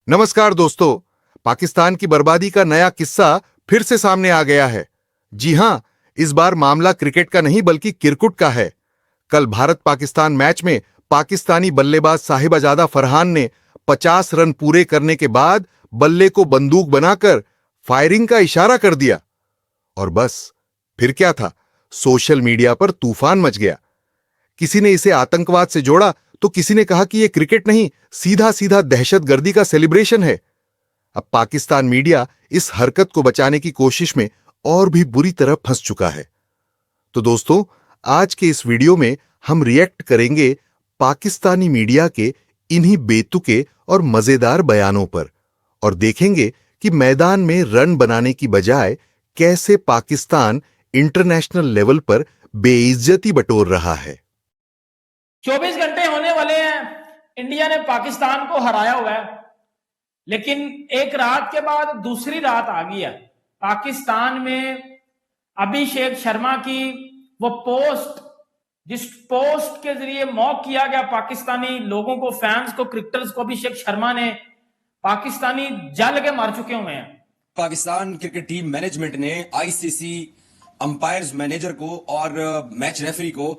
नमस्कार दोस्तों। पाकिस्तान की बर्बादी का नया किस्सा फिर से सामने आ गया है। जी हां, इस बार मामला क्रिकेट का नहीं बल्कि किरकुट का है। कल भारत पाकिस्तान मैच में पाकिस्तानी बल्लेबाज साहिबजादा फरहान ने 50 रन पूरे करने के बाद बल्ले को बंदूक बनाकर फायरिंग का इशारा कर दिया और बस फिर क्या था, सोशल मीडिया पर तूफान मच गया। किसी ने इसे आतंकवाद से जोड़ा तो किसी ने कहा कि यह क्रिकेट नहीं, सीधा सीधा दहशतगर्दी का सेलिब्रेशन है। अब पाकिस्तान मीडिया इस हरकत को बचाने की कोशिश में और भी बुरी तरह फंस चुका है। तो दोस्तों, आज के इस वीडियो में हम रिएक्ट करेंगे पाकिस्तानी मीडिया के इन्हीं बेतुके और मजेदार बयानों पर और देखेंगे कि मैदान में रन बनाने की बजाय कैसे पाकिस्तान इंटरनेशनल लेवल पर बेइज्जती बटोर रहा है। 24 घंटे होने वाले हैं, इंडिया ने पाकिस्तान को हराया हुआ है, लेकिन एक रात के बाद दूसरी रात आ गई है। पाकिस्तान में अभिषेक शर्मा की वो पोस्ट, जिस पोस्ट के जरिए मॉक किया गया पाकिस्तानी लोगों को, फैंस को, क्रिकेटर्स को, अभिषेक शर्मा ने, पाकिस्तानी जल के मार चुके हुए हैं। पाकिस्तान क्रिकेट टीम मैनेजमेंट ने आईसीसी अंपायर्स मैनेजर को और मैच रेफरी को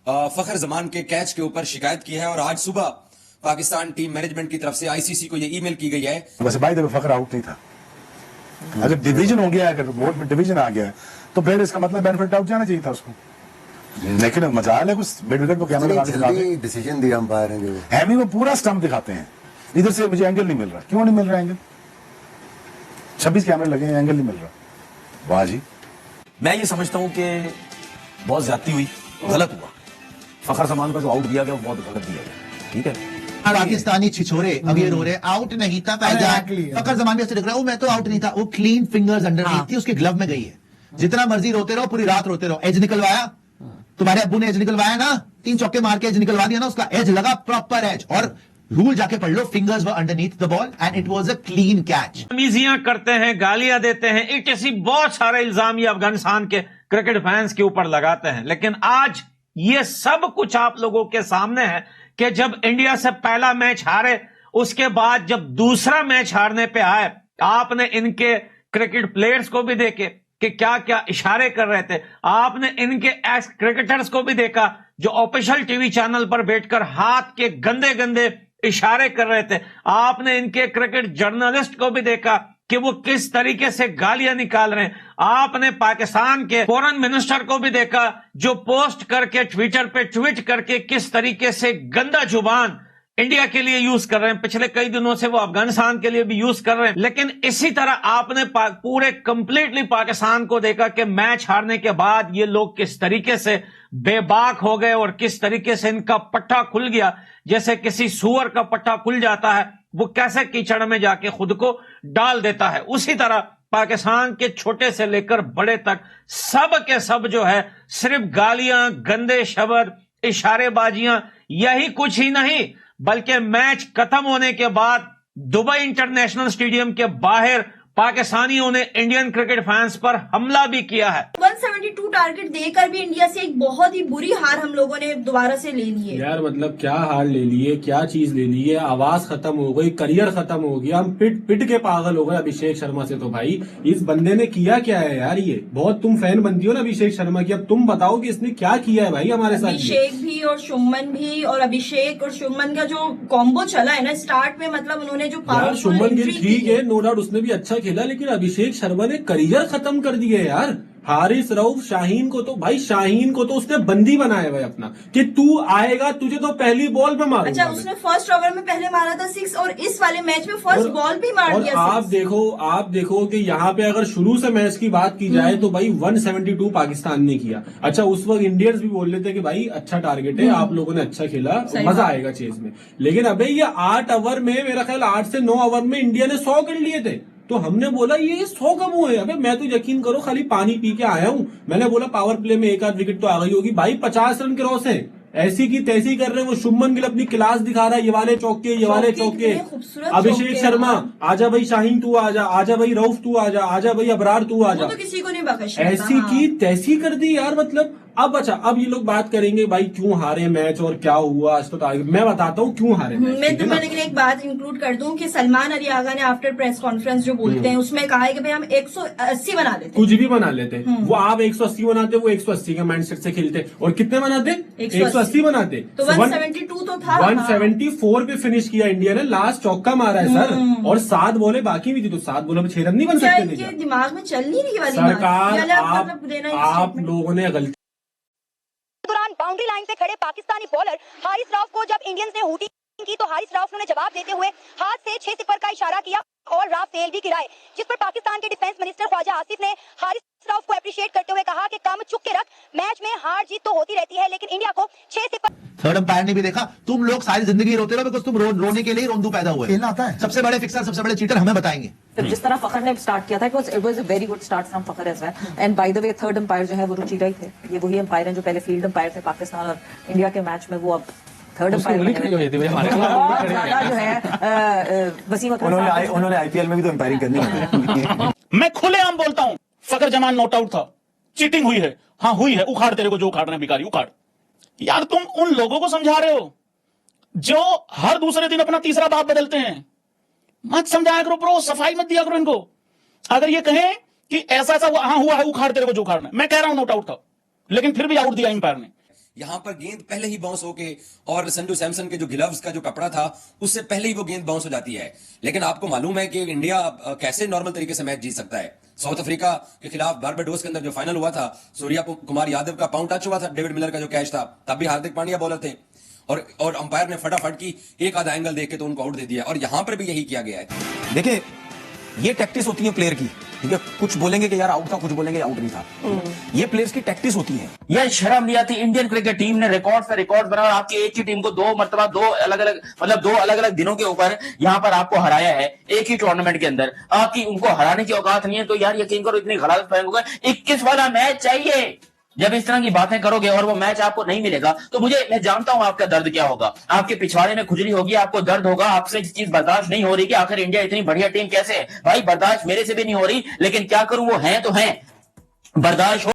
फखर जमान के कैच के ऊपर शिकायत की है और आज सुबह पाकिस्तान टीम मैनेजमेंट की तरफ से आईसीसी को यह ईमेल की गई है। वैसे भाई देखो, फखर आउट नहीं था। अगर डिवीजन हो गया, अगर बोर्ड में डिवीजन आ गया तो फिर इसका मतलब बेनिफिट आउट जाना चाहिए था उसको। लेकिन मजाल है, कुछ मिड विकेट को कैमरा लगा के दिखाते हैं, डिसीजन दिया अंपायर ने जो है भी वो पूरा स्टंप दिखाते हैं। इधर से मुझे एंगल नहीं मिल रहा। क्यों नहीं मिल रहा एंगल? 26 कैमरे लगे हैं, एंगल नहीं मिल रहा। वाह जी। मैं ये समझता हूं कि बहुत ज्यादती हुई, गलत हुआ। फखर जमान का जो आउट दिया गया वो बहुत गलत दिया गया। ठीक है, पाकिस्तानी छिछोरे अब ये रो रहे आउट नहीं था। फखर जमान भी ऐसे दिख रहा है, मैं तो आउट नहीं था, वो क्लीन फिंगर्स अंडरनीथ थी, उसके ग्लव में गई है। जितना मर्जी रोते रहो, पूरी रात रोते रहो। एज निकलवाया, तुम्हारे अब्बू ने एज निकलवाया ना, 3 चौके मार के एज निकलवा दिया ना, उसका एज लगा, प्रॉपर एज। और रूल जाके पढ़ लो, fingers were underneath the ball and it was a clean catch. तमीजियां करते हैं, गालियां देते हैं, ऐसे बहुत सारे इल्जाम ये अफगानिस्तान के क्रिकेट फैंस के ऊपर लगाते हैं, लेकिन आज ये सब कुछ आप लोगों के सामने है कि जब इंडिया से पहला मैच हारे, उसके बाद जब दूसरा मैच हारने पे आए, आपने इनके क्रिकेट प्लेयर्स को भी देखे कि क्या क्या इशारे कर रहे थे। आपने इनके एक्स क्रिकेटर्स को भी देखा जो ऑफिशियल टीवी चैनल पर बैठकर हाथ के गंदे गंदे इशारे कर रहे थे। आपने इनके क्रिकेट जर्नलिस्ट को भी देखा कि वो किस तरीके से गालियां निकाल रहे हैं। आपने पाकिस्तान के फॉरेन मिनिस्टर को भी देखा जो पोस्ट करके ट्विटर पे ट्वीट करके किस तरीके से गंदा जुबान इंडिया के लिए यूज कर रहे हैं। पिछले कई दिनों से वो अफगानिस्तान के लिए भी यूज कर रहे हैं। लेकिन इसी तरह आपने पूरे कंप्लीटली पाकिस्तान को देखा कि मैच हारने के बाद ये लोग किस तरीके से बेबाक हो गए और किस तरीके से इनका पट्टा खुल गया, जैसे किसी सुअर का पट्टा खुल जाता है, वो कैसे कीचड़ में जाके खुद को डाल देता है। उसी तरह पाकिस्तान के छोटे से लेकर बड़े तक सब के सब जो है सिर्फ गालियां, गंदे शब्द, इशारेबाजियां, यही कुछ ही नहीं बल्कि मैच खत्म होने के बाद दुबई इंटरनेशनल स्टेडियम के बाहर पाकिस्तानियों ने इंडियन क्रिकेट फैंस पर हमला भी किया है। 172 टारगेट देकर भी इंडिया से एक बहुत ही बुरी हार हम लोगों ने दोबारा से ले ली है। यार मतलब क्या हार ले ली है, क्या चीज ले ली है। आवाज खत्म हो गई, करियर खत्म हो गया, हम पिट के पागल हो गए अभिषेक शर्मा से। तो भाई इस बंदे ने किया क्या है यार? ये बहुत तुम फैन बनती हो ना अभिषेक शर्मा की, अब तुम बताओ कि इसने क्या किया है भाई हमारे साथ। अभिषेक भी और शुभमन भी, और अभिषेक और शुभमन का जो कॉम्बो चला है ना स्टार्ट में, मतलब उन्होंने जो शुभमन गिल ठीक है, नो डाउट उसने भी अच्छा खेला, लेकिन अभिषेक शर्मा ने करियर खत्म कर दिया यार। हारिस रऊफ शाहीन को तो भाई, शाहीन को तो उसने बंदी बनाया हुआ है अपना कि तू आएगा तुझे तो पहली बॉल पे मारूंगा। अच्छा, उसने फर्स्ट ओवर में पहले मारा था 6 और इस वाले मैच में फर्स्ट बॉल भी मार दिया। आप देखो कि यहाँ पे अगर शुरू से मैच की बात की जाए तो भाई 172 पाकिस्तान ने किया। अच्छा, उस वक्त इंडियंस भी बोल रहे थे कि भाई अच्छा टारगेट है, आप लोगों ने अच्छा खेला, मजा आएगा चेज में। लेकिन अबे ये 8 ओवर में, मेरा ख्याल 8 से 9 ओवर में इंडिया ने 100 कर लिए थे। तो हमने बोला ये 100 कम हुए। अबे मैं तो यकीन करो खाली पानी पी के आया हूं। मैंने बोला पावर प्ले में एक आध विकेट तो आ गई होगी। भाई 50 रन क्रॉस है, ऐसी की तैसी कर रहे हैं। वो शुभमन गिल अपनी क्लास दिखा रहा है, ये वाले चौके, ये वाले चौके। अभिषेक शर्मा आजा भाई, शाहीन तू आजा, आजा भाई रऊफ तू आजा, आजा भाई अबरार तू आजा। तो किसी को नहीं बख्श। ऐसी की तैसी कर दी यार। मतलब अब अच्छा, अब ये लोग बात करेंगे भाई क्यों हारे मैच और क्या हुआ आज तो टारगेट, मैं बताता हूँ क्यों हारे मैच। मैं तुम्हें लेकिन एक बात इंक्लूड कर दूं कि सलमान अली आगा ने आफ्टर प्रेस कॉन्फ्रेंस जो बोलते हैं उसमें कहा है कि भाई हम 180 बना लेते हैं। कुछ भी बना लेते, वो आप 180 बनाते, वो 180 के माइंडसेट से खेलते, और कितने बनाते, 180 बनाते, तो 172 तो था। 174 पे फिनिश किया इंडिया ने, लास्ट चौका मारा है सर, और 7 बॉलें बाकी भी थी, तो 7 बॉलों में 6 रन नहीं बन सकते थे क्या? दिमाग में चल नहीं रही वाली सरकार, बात। आप लोगों ने गलती दौरान बाउंड्री लाइन से खड़े पाकिस्तानी बॉलर हारिस रऊफ को जब इंडियंस ने हुटी की तो हारिस रऊफ ने जवाब देते हुए हाथ से 6 का इशारा किया और राफ तेल भी गिराए, जिस पर पाकिस्तान के डिफेंस मिनिस्टर ख्वाजा आसिफ ने हारिस रऊफ को अप्रिशिएट करते हुए कहा कि काम चुक के रख, मैच में हार जीत तो होती रहती है लेकिन इंडिया को 6 थर्ड अंपायर ने भी देखा, तुम लोग सारी जिंदगी रोते रहो बिकॉज तुम रोने के लिए रोंदू पैदा हुए। खेलना आता है। सबसे बड़े फिक्सर, सबसे बड़े चीटर हमें बताएंगे। जिस तरह फखर ने स्टार्ट किया था, it was a very good start from Fakhar as well. And by the way third umpire जो है वो रुचिरा ही थे, ये वही अंपायर हैं जो पहले फील्ड अंपायर थे पाकिस्तान और इंडिया के मैच में, वो अब थर्ड अंपायर जो है वसीम अकरम, उन्होंने आईपीएल में भी तो अंपायरिंग करनी है। मैं खुलेआम बोलता हूं, फखर जमान नॉट आउट था, चीटिंग हुई है, हाँ हुई है, उखाड़ तेरे को जो उखाड़ना है भिखारी उखाड़। यार तुम उन लोगों को समझा रहे हो जो हर दूसरे दिन अपना तीसरा बाप बदलते हैं, मत समझाया करो प्रो, सफाई मत दिया करो इनको। अगर ये कहें कि ऐसा ऐसा हाँ हुआ है, उखाड़ तेरे को जो उखाड़ना है, मैं कह रहा हूं नॉट आउट था, लेकिन फिर भी आउट दिया अंपायर ने। यहां पर गेंद पहले ही बाउंस होके, और संजू सैमसन के जो ग्लव्स का जो कपड़ा था उससे पहले ही वो गेंद बाउंस हो जाती है। लेकिन आपको मालूम है कि इंडिया कैसे नॉर्मल तरीके से मैच जीत सकता है। साउथ अफ्रीका के खिलाफ बारबाडोस के अंदर जो फाइनल हुआ था, सूर्या कुमार यादव का पाउंड टच हुआ था डेविड मिलर का जो कैच था, तब भी हार्दिक पांड्या बॉलर थे, और अंपायर ने फटाफट की एक आधा एंगल देख के तो उनको आउट दे दिया, और यहां पर भी यही किया गया है। देखिए ये टैक्टिस होती है प्लेयर की, ठीक है, कुछ बोलेंगे कि यार आउट था, कुछ बोलेंगे आउट नहीं था, ये प्लेयर्स की टैक्टिस होती है। यह शर्म नहीं आती, इंडियन क्रिकेट टीम ने रिकॉर्ड पे रिकॉर्ड बना और आपकी एक ही टीम को दो अलग अलग दिनों के ऊपर यहां पर आपको हराया है एक ही टूर्नामेंट के अंदर। आपकी उनको हराने की औकात नहीं है, तो यार यकीन करो इतनी गलत फेंकोगे। 21 वाला मैच चाहिए। जब इस तरह की बातें करोगे और वो मैच आपको नहीं मिलेगा तो मैं जानता हूं आपका दर्द क्या होगा, आपके पिछवाड़े में खुजली होगी, आपको दर्द होगा, आपसे ये चीज बर्दाश्त नहीं हो रही कि आखिर इंडिया इतनी बढ़िया टीम कैसे है। भाई बर्दाश्त मेरे से भी नहीं हो रही, लेकिन क्या करूं, वो है तो है, बर्दाश्त हो।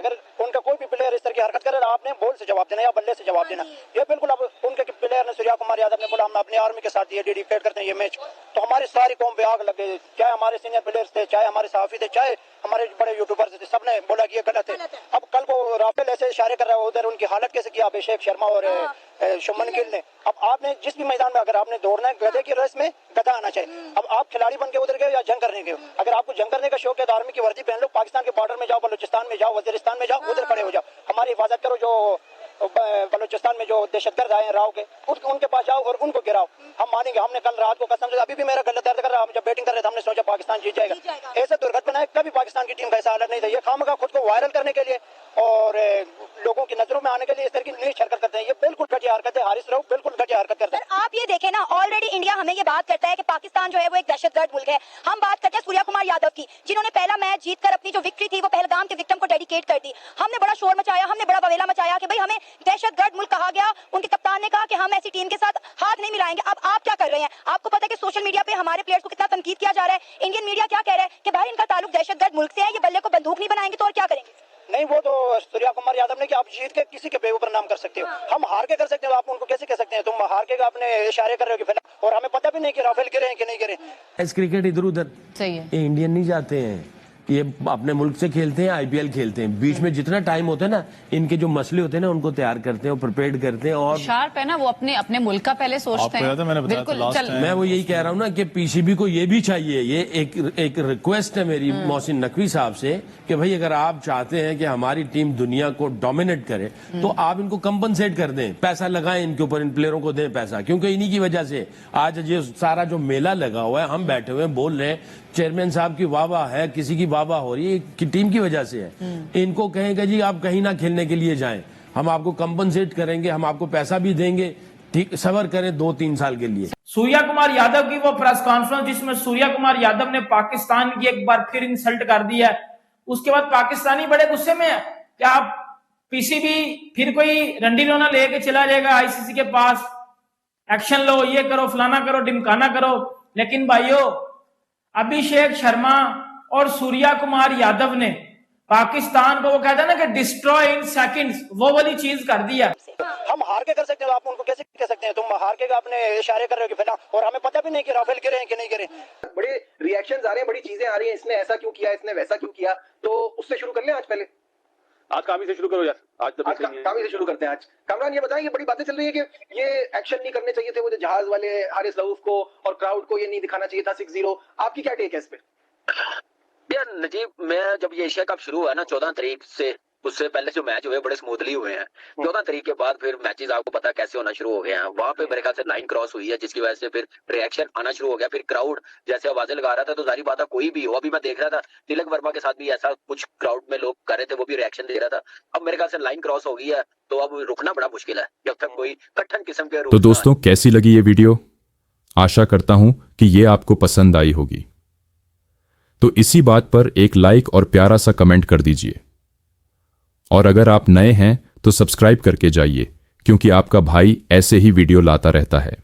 अगर उनका कोई भी प्लेयर इस तरह की हरकत करे, आपने बॉल से जवाब देना या बल्ले से जवाब देना। ये बिल्कुल अब उनके प्लेयर ने, सूर्या कुमार यादव ने बोला हम अपनी आर्मी के साथ ये डेडिकेट करते हैं ये मैच, तो हमारी सारी कौम पे आग लग गई। चाहे हमारे सीनियर प्लेयर्स थे, चाहे हमारे सहाफी थे, चाहे हमारे बड़े यूट्यूबर्स थे, सबने बोला कि ये गलत है। अब कल को राफेल ऐसे इशारे कर रहा है उधर, उनकी हालत कैसे किया अभिषेक शर्मा और शुभमन गिल ने। अब आपने जिस भी मैदान में अगर आपने दौड़ना है, गधे की रेस में गधा आना चाहिए। अब आप खिलाड़ी बन के उधर गए या जंग करने गए, अगर आपको जंग करने का शौक है तो आर्मी की वर्दी पहन लो, पाकिस्तान के बॉर्डर में जाओ, बलूचिस्तान में जाओ, वजीरिस्तान में जाओ, उधर खड़े हो जाओ, हमारी हिफाजत करो। जो बलूचिस्तान में जो दहशतगर्द आए हैं राव के, उनके पास जाओ और उनको गिराओ, हम मानेंगे। हमने कल रात को कसम से, अभी भी मेरा गला दर्द कर रहा है, हम जब बैटिंग कर रहे थे हमने सोचा पाकिस्तान जीत जाएगा। ऐसे दुर्घटना है, कभी पाकिस्तान की टीम का ऐसा हालत नहीं था। ये खामखा खुद को वायरल करने के लिए और लोगों की नजरों में आने के लिए इस तरह की नीच हरकत करते हैं, ये बिल्कुल घटिया हरकत है। हारिस रऊफ बिल्कुल घटिया हरकत करते हैं। आप ये देखें ना, ऑलरेडी इंडिया हमें ये बात करता है कि पाकिस्तान जो है वो एक दहशतगर्द मुल्क है। हम बात करते हैं सूर्या कुमार यादव की, जिन्होंने पहला मैच जीतकर अपनी जो विक्ट्री थी वो पहलगाम के विक्टिम को डेडिकेट कर दी। हमने बड़ा शोर मचाया, हमने बड़ा बवेला मचाया कि भाई हमें दहशतगर्द मुल्क कहा गया। उनके कप्तान ने कहा कि हम ऐसी टीम के साथ हाथ नहीं मिलाएंगे। अब आप क्या कर रहे हैं? आपको पता है कि सोशल मीडिया पे हमारे प्लेयर्स को कितना तनकीद किया जा रहा है। इंडियन मीडिया क्या कह रहा है कि भाई इनका ताल्लुक दहशतगर्द मुल्क से है, ये बल्ले को बंदूक नहीं बनाएंगे तो और क्या करेंगे। नहीं, वो तो सूर्या कुमार यादव ने कि आप जीत के किसी के बेऊपर नाम कर सकते हो, हम हार के कर सकते हो, आप उनको कैसे कह सकते हैं? तुम हार के अपने इशारे कर रहे हो कि फिलहाल, और हमें पता भी नहीं कि राफेल गिरे हैं कि नहीं गिरे। क्रिकेट इधर उधर सही है, ये इंडियन नहीं जाते हैं, ये अपने मुल्क से खेलते हैं, आईपीएल खेलते हैं। बीच में जितना टाइम होता है ना, इनके जो मसले होते हैं ना उनको तैयार करते हैं और प्रिपेयर करते हैं। और शार्प है ना वो, अपने मुल्क का पहले सोचते हैं। बिल्कुल, मैं वो यही कह रहा हूँ ना कि पीसीबी को ये भी चाहिए, ये एक रिक्वेस्ट है मेरी मोहसिन नकवी साहब से कि भाई अगर आप चाहते हैं कि हमारी टीम दुनिया को डोमिनेट करे तो आप इनको कंपनसेट कर दें, पैसा लगाएं इनके ऊपर, इन प्लेयरों को दें पैसा, क्योंकि इन्हीं की वजह से आज ये सारा जो मेला लगा हुआ है, हम बैठे हुए बोल रहे हैं, चेयरमैन साहब की वाह है, किसी की वाह हो रही है, कि टीम की वजह से है। इनको कहेंगे जी आप कहीं ना खेलने के लिए जाएं, हम आपको कंपनसेट करेंगे, हम आपको पैसा भी देंगे, ठीक, सबर करें 2-3 साल के लिए। सूर्या कुमार यादव की वो प्रेस कॉन्फ्रेंस जिसमें सूर्या कुमार यादव ने पाकिस्तान की एक बार फिर इंसल्ट कर दी है, उसके बाद पाकिस्तानी बड़े गुस्से में है कि आप पीसीबी फिर कोई रंडी रोना लेके चला जाएगा आईसीसी के पास, एक्शन लो, ये करो, फलाना करो, ढिमकाना करो। लेकिन भाइयों, अभिषेक शर्मा और सूर्या कुमार यादव ने पाकिस्तान को वो कहता है ना कि डिस्ट्रॉय इन सेकंड्स, वो वाली चीज कर दिया। हम हार के कर सकते हैं, आप उनको कैसे कह सकते हैं? तुम हार के अपने इशारे कर रहे हो कि फिलहाल, और हमें पता भी नहीं कि राफेल गिरे हैं कि नहीं गिरे। बड़े रिएक्शंस आ रहे हैं, बड़ी चीजें आ रही हैं, इसने ऐसा क्यों किया, इसने वैसा क्यों किया, तो उससे शुरू कर लें आज। पहले आज कामी से शुरू करो यार, आज कामी से शुरू करते हैं। आज कामरान ये बताएं, ये बड़ी बातें चल रही है कि ये एक्शन नहीं करने चाहिए थे वो जो जहाज वाले हारिस रऊफ को, और क्राउड को ये नहीं दिखाना चाहिए था 6-0। आपकी क्या टेक है इस पे? यार नजीब, मैं जब ये एशिया कप शुरू हुआ ना 14 तारीख से, उससे पहले जो मैच हुए बड़े स्मूथली हुए हैं। 14 तारीख के बाद फिर मैचेस आपको पता कैसे होना शुरू हो गए हैं। वहां पे मेरे ख्याल से लाइन क्रॉस हुई है, जिसकी वजह से फिर रिएक्शन आना शुरू हो गया। फिर क्राउड जैसे आवाजें लगा रहा था, तो जाहिर बात है कोई भी हो, अभी मैं देख रहा था तिलक वर्मा के साथ भी ऐसा कुछ क्राउड में लोग कर रहे थे, वो भी रिएक्शन दे रहा था। अब मेरे ख्याल से लाइन क्रॉस हो गई है, तो अब रुकना बड़ा मुश्किल है जब तक कोई कठिन किस्म के। तो दोस्तों, कैसी लगी ये वीडियो? आशा करता हूं कि ये आपको पसंद आई होगी। तो इसी बात पर एक लाइक और प्यारा सा कमेंट कर दीजिए, और अगर आप नए हैं तो सब्सक्राइब करके जाइए, क्योंकि आपका भाई ऐसे ही वीडियो लाता रहता है।